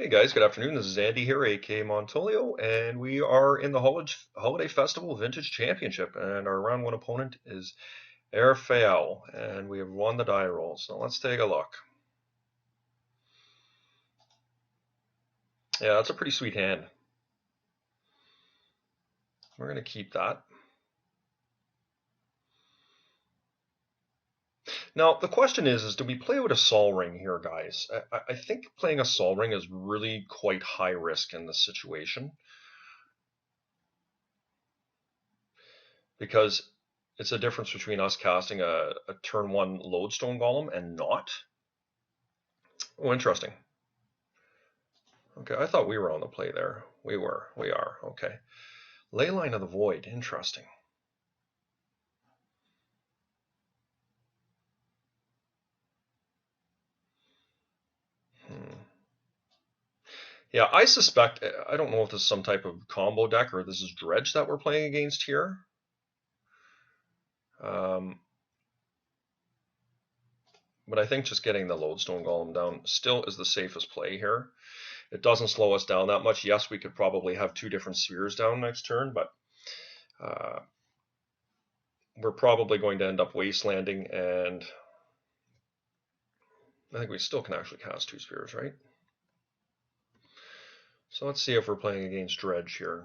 Hey guys, good afternoon. This is Andy here, aka Montolio, and we are in the Holiday Festival Vintage Championship, and our round one opponent is Aeraphiel, and we have won the die roll. So let's take a look. Yeah, that's a pretty sweet hand. We're going to keep that. Now, the question is do we play with a Sol Ring here, guys? I think playing a Sol Ring is really quite high risk in this situation, because it's a difference between us casting a turn one Lodestone Golem and not. Oh, interesting. Okay, I thought we were on the play there. We were. We are. Okay. Leyline of the Void. Interesting. Hmm. Yeah, I suspect, I don't know if this is some type of combo deck or this is Dredge that we're playing against here. Um, but I think just getting the Lodestone Golem down still is the safest play here. It doesn't slow us down that much. Yes, we could probably have two different spheres down next turn, but uh, we're probably going to end up wastelanding, and I think we still can actually cast two spheres, right? So let's see if we're playing against Dredge here.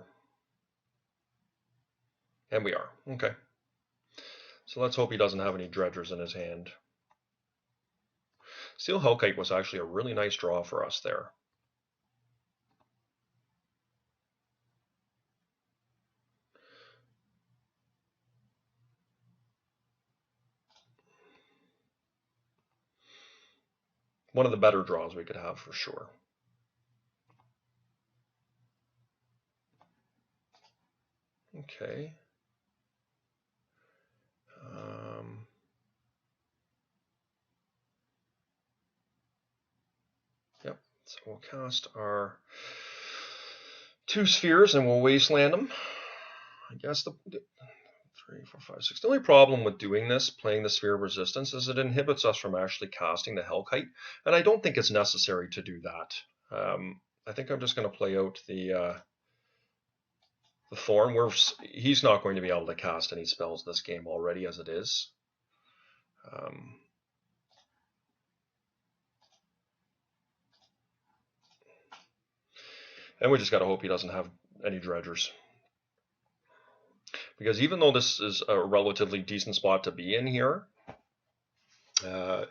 And we are. Okay. So let's hope he doesn't have any dredgers in his hand. Steel Hellkite was actually a really nice draw for us there. One of the better draws we could have for sure. Okay. Yep. So we'll cast our two spheres and we'll wasteland them. I guess the 3, 4, 5, 6. The only problem with doing this, playing the Sphere of Resistance, is it inhibits us from actually casting the Hellkite, and I don't think it's necessary to do that. I think I'm just going to play out the Thorn, where he's not going to be able to cast any spells this game already as it is. And we just got to hope he doesn't have any dredgers. Because even though this is a relatively decent spot to be in here, I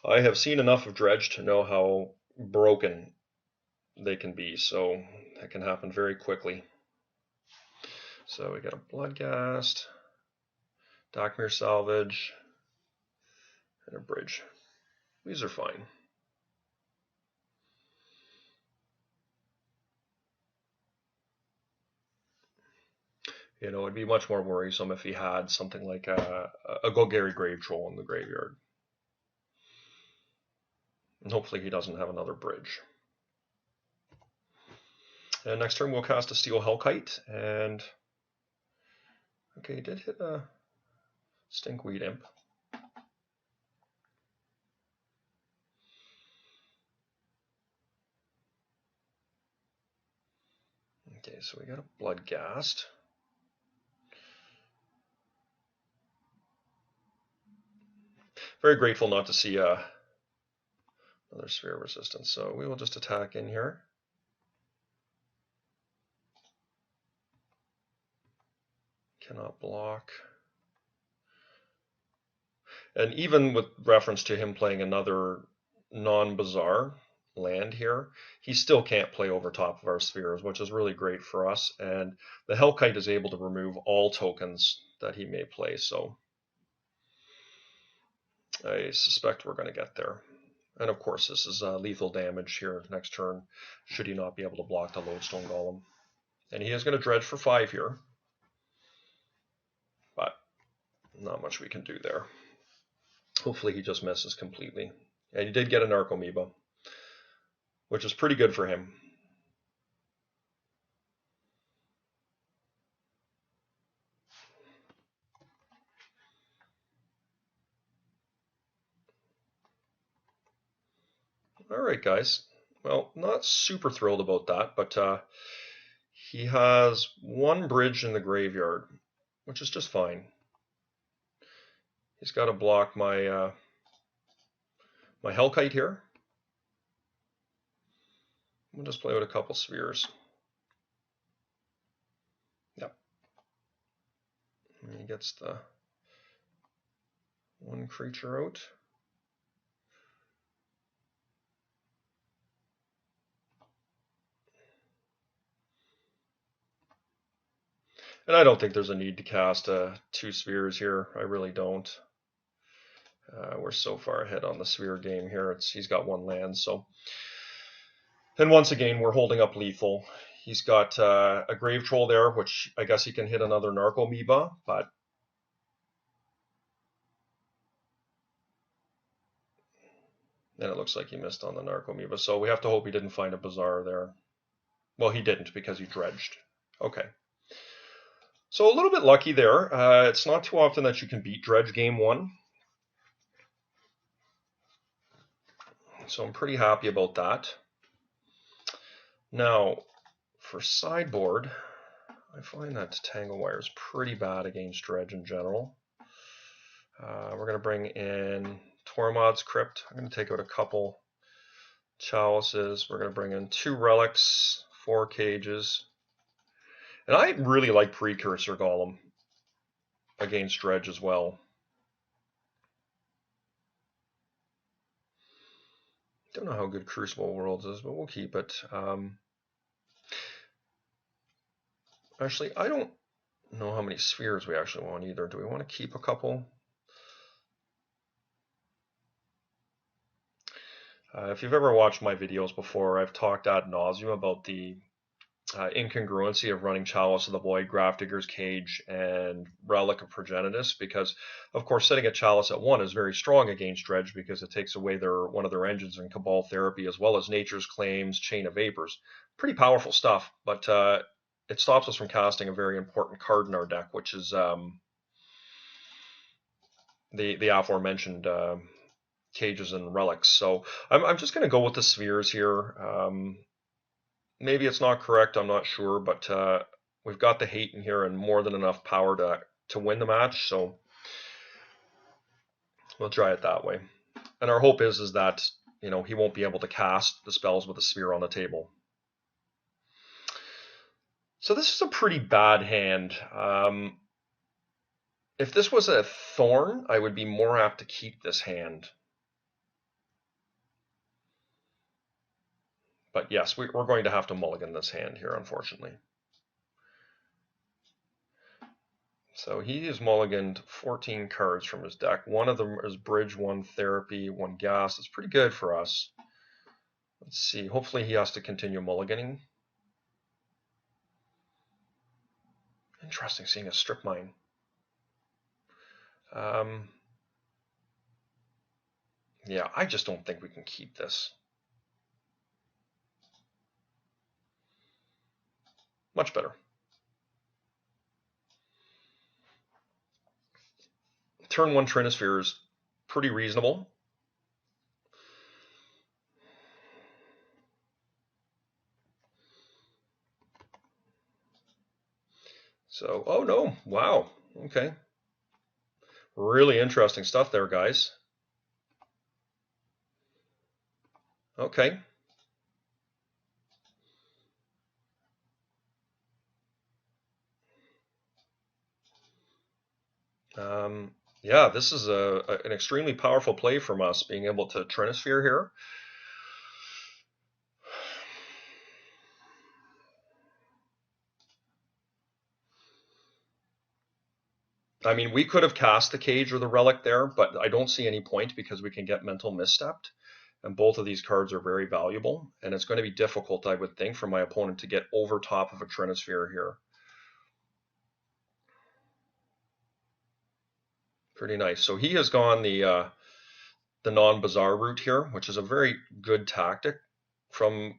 have seen enough of Dredge to know how broken they can be. So that can happen very quickly. So we got a Bloodghast, Dockmere Salvage, and a Bridge. These are fine. You know, it'd be much more worrisome if he had something like a Golgari Grave Troll in the graveyard. And hopefully he doesn't have another Bridge. And next turn we'll cast a Steel Hellkite, and okay, he did hit a Stinkweed Imp. Okay, so we got a Bloodghast. Very grateful not to see another Sphere of Resistance, so we will just attack in here. Cannot block. And even with reference to him playing another non-Bazaar land here, he still can't play over top of our spheres, which is really great for us. And the Hellkite is able to remove all tokens that he may play, so I suspect we're going to get there. And of course, this is lethal damage here next turn, should he not be able to block the Lodestone Golem. And he is going to dredge for 5 here, but not much we can do there. Hopefully he just misses completely. And he did get an Archamoeba, which is pretty good for him. All right, guys. well, not super thrilled about that, but he has one bridge in the graveyard, which is just fine. He's got to block my my Hellkite here. We'll just play with a couple spheres. Yep. And he gets the one creature out. And I don't think there's a need to cast 2 spheres here. I really don't. We're so far ahead on the sphere game here. He's got 1 land, so. And once again, we're holding up lethal. He's got a Grave Troll there, which I guess he can hit another Narcomoeba, but then it looks like he missed on the Narcomoeba. So we have to hope he didn't find a Bazaar there. Well, he didn't because he dredged. Okay. So a little bit lucky there. It's not too often that you can beat Dredge game 1. So I'm pretty happy about that. Now, for sideboard, I find that Tanglewire is pretty bad against Dredge in general. We're going to bring in Tormod's Crypt. I'm going to take out a couple Chalices. We're going to bring in 2 Relics, 4 Cages. And I really like Precursor Golem against Dredge as well. Don't know how good Crucible Worlds is, but we'll keep it. Actually, I don't know how many spheres we actually want either. Do we want to keep a couple? If you've ever watched my videos before, I've talked ad nauseum about the incongruency of running Chalice of the Void, Grafdigger's Cage, and Relic of Progenitus, because, of course, setting a Chalice at 1 is very strong against Dredge because it takes away one of their engines in Cabal Therapy, as well as Nature's Claims, Chain of Vapors. Pretty powerful stuff, but it stops us from casting a very important card in our deck, which is the aforementioned Cages and Relics. So I'm just going to go with the spheres here. Maybe it's not correct, I'm not sure, but we've got the hate in here and more than enough power to win the match, so we'll try it that way. And our hope is that, you know, he won't be able to cast the spells with a sphere on the table. So this is a pretty bad hand. If this was a Thorn, I would be more apt to keep this hand. But yes, we're going to have to mulligan this hand here, unfortunately. So he has mulliganed 14 cards from his deck. One of them is Bridge, 1 Therapy, 1 Gas. It's pretty good for us. Let's see. Hopefully he has to continue mulliganing. Interesting seeing a Strip Mine. Yeah, I just don't think we can keep this. Much better. Turn 1 Trinisphere is pretty reasonable. So, oh no, wow, okay. Really interesting stuff there, guys. Okay. Yeah, this is an extremely powerful play from us, being able to Trinisphere here. I mean, we could have cast the Cage or the Relic there, but I don't see any point because we can get Mental Misstepped, and both of these cards are very valuable, and it's going to be difficult, I would think, for my opponent to get over top of a Trinisphere here. Pretty nice. So he has gone the non-Bazaar route here, which is a very good tactic from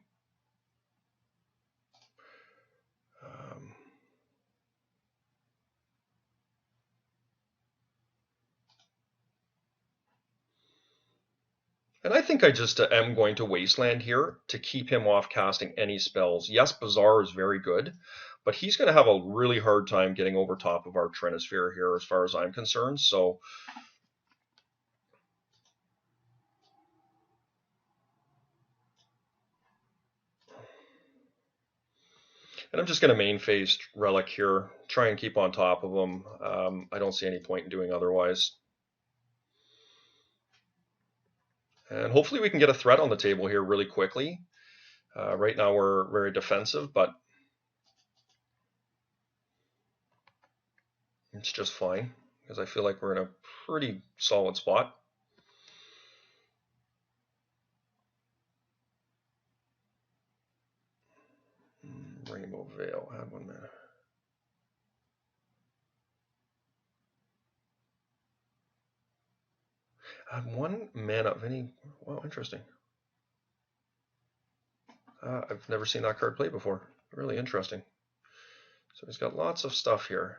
And I think I just am going to Wasteland here to keep him off casting any spells. Yes, Bazaar is very good, but he's going to have a really hard time getting over top of our Trinisphere here as far as I'm concerned. So and I'm just going to main phase Relic here, try and keep on top of him. I don't see any point in doing otherwise. And hopefully we can get a threat on the table here really quickly. Right now we're very defensive, but it's just fine because I feel like we're in a pretty solid spot. Rainbow Veil, add 1 mana. Add 1 mana of any. Wow, interesting. I've never seen that card played before. Really interesting. So he's got lots of stuff here.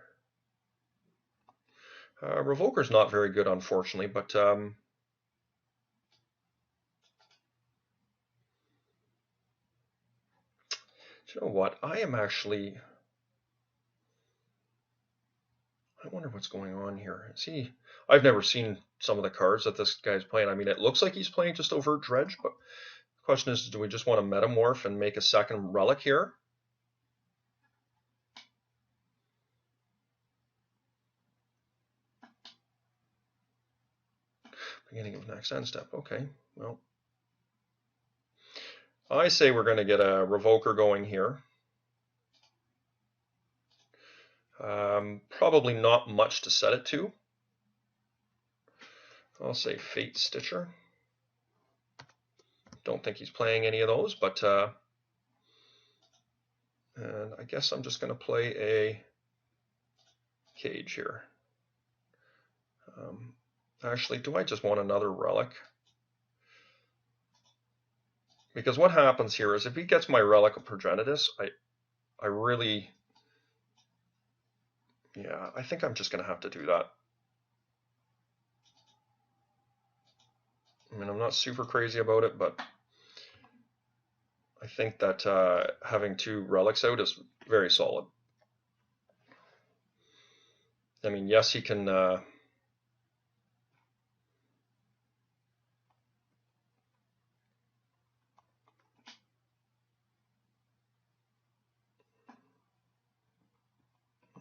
Revoker's not very good, unfortunately, but do you know what? I wonder what's going on here. See, I've never seen some of the cards that this guy's playing. I mean, it looks like he's playing just overt Dredge, but the question is, do we just want to metamorph and make a second relic here? Beginning of next end step. Okay, well, I say we're going to get a Revoker going here. Probably not much to set it to. I'll say Fate Stitcher. Don't think he's playing any of those, but and I guess I'm just going to play a Cage here. Actually, do I just want another Relic? Because what happens here is if he gets my Relic of Progenitus, I really, yeah, I think I'm just going to have to do that. I mean, I'm not super crazy about it, but I think that having 2 relics out is very solid. I mean, yes, he can.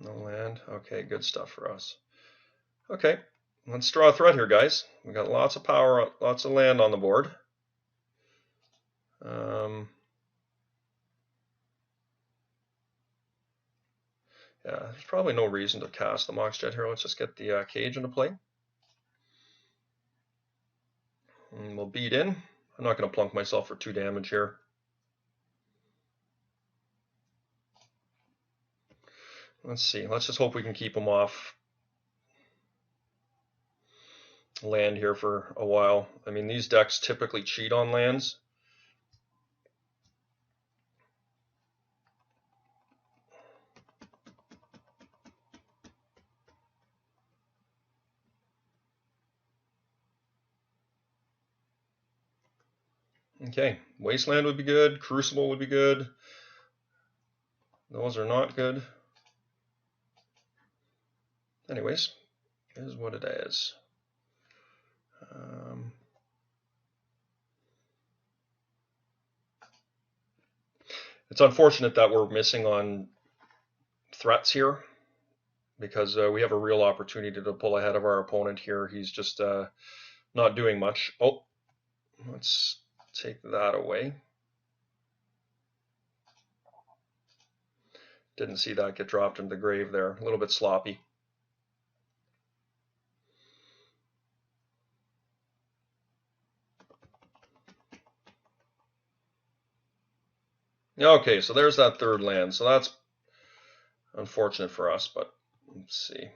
No land. Okay, good stuff for us. Okay, let's draw a threat here, guys. We got lots of power, lots of land on the board. Yeah, there's probably no reason to cast the Moxjet here. Let's just get the Cage into play. And we'll beat in. I'm not going to plunk myself for 2 damage here. Let's see. Let's just hope we can keep him off land here for a while. I mean, these decks typically cheat on lands. Okay, Wasteland would be good. Crucible would be good. Those are not good. Anyways, is what it is. It's unfortunate that we're missing on threats here because we have a real opportunity to pull ahead of our opponent here. He's just not doing much. Oh, let's take that away. Didn't see that get dropped into the grave there. A little bit sloppy. Okay, so there's that 3rd land. So that's unfortunate for us, but let's see.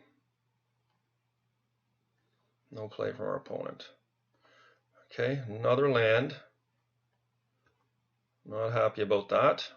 No play from our opponent. Okay, another land. Not happy about that.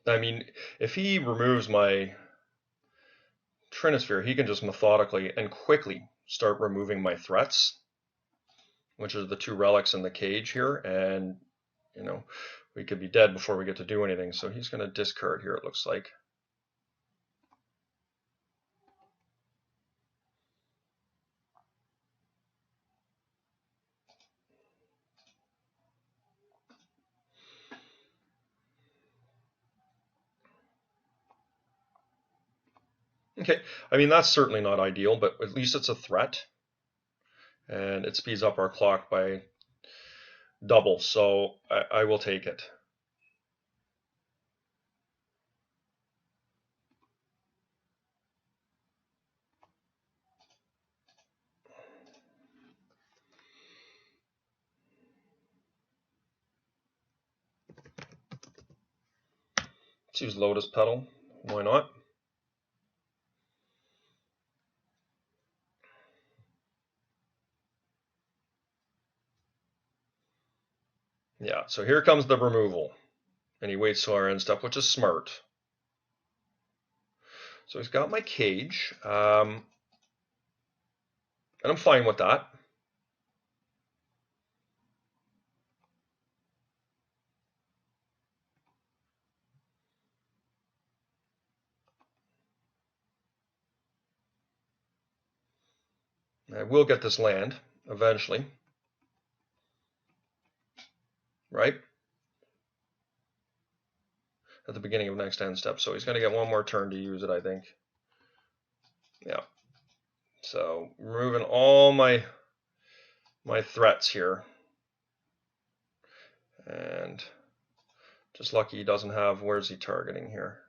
I mean, if he removes my Trinisphere, he can just methodically and quickly start removing my threats, which are the 2 relics in the cage here, and you know, we could be dead before we get to do anything. So he's going to discard here, it looks like. Okay, I mean, that's certainly not ideal, but at least it's a threat. And it speeds up our clock by double, so I will take it. Let's use Lotus Petal. Why not? Yeah, so here comes the removal. And he waits till our end step, which is smart. So he's got my cage. And I'm fine with that. I will get this land eventually. Right? At the beginning of next end step. So he's going to get one more turn to use it, I think. Yeah. So removing all my threats here. And just lucky he doesn't have, where's he targeting here?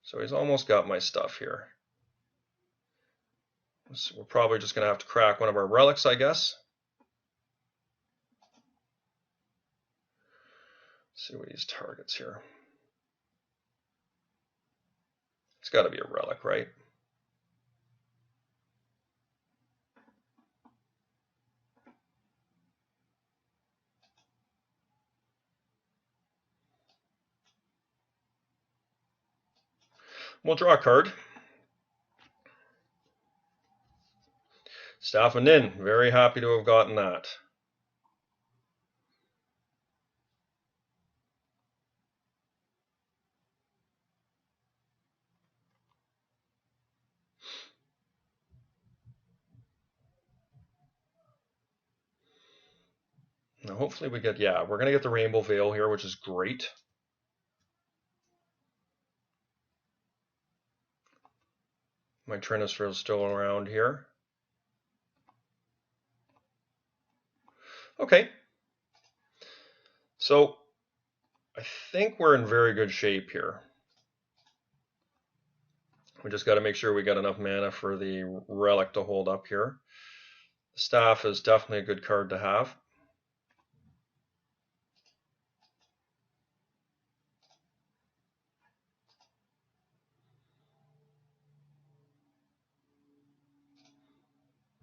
So he's almost got my stuff here. So we're probably just going to have to crack one of our relics, I guess. Let's see what he targets here. It's got to be a relic, right? We'll draw a card. Staff and Nin, very happy to have gotten that. Now hopefully we get, yeah, we're going to get the Rainbow Veil here, which is great. My Trinisphere is still around here. Okay. So I think we're in very good shape here. We just got to make sure we got enough mana for the relic to hold up here. The staff is definitely a good card to have.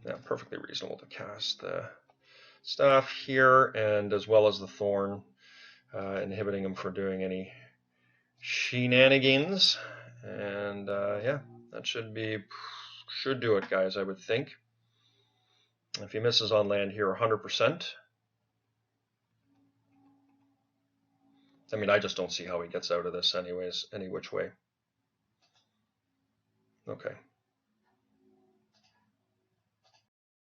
Yeah, perfectly reasonable to cast the staff here, and as well as the thorn, inhibiting him from doing any shenanigans. And yeah, that should do it, guys, I would think. If he misses on land here 100%, I mean, I just don't see how he gets out of this anyways, any which way. Okay.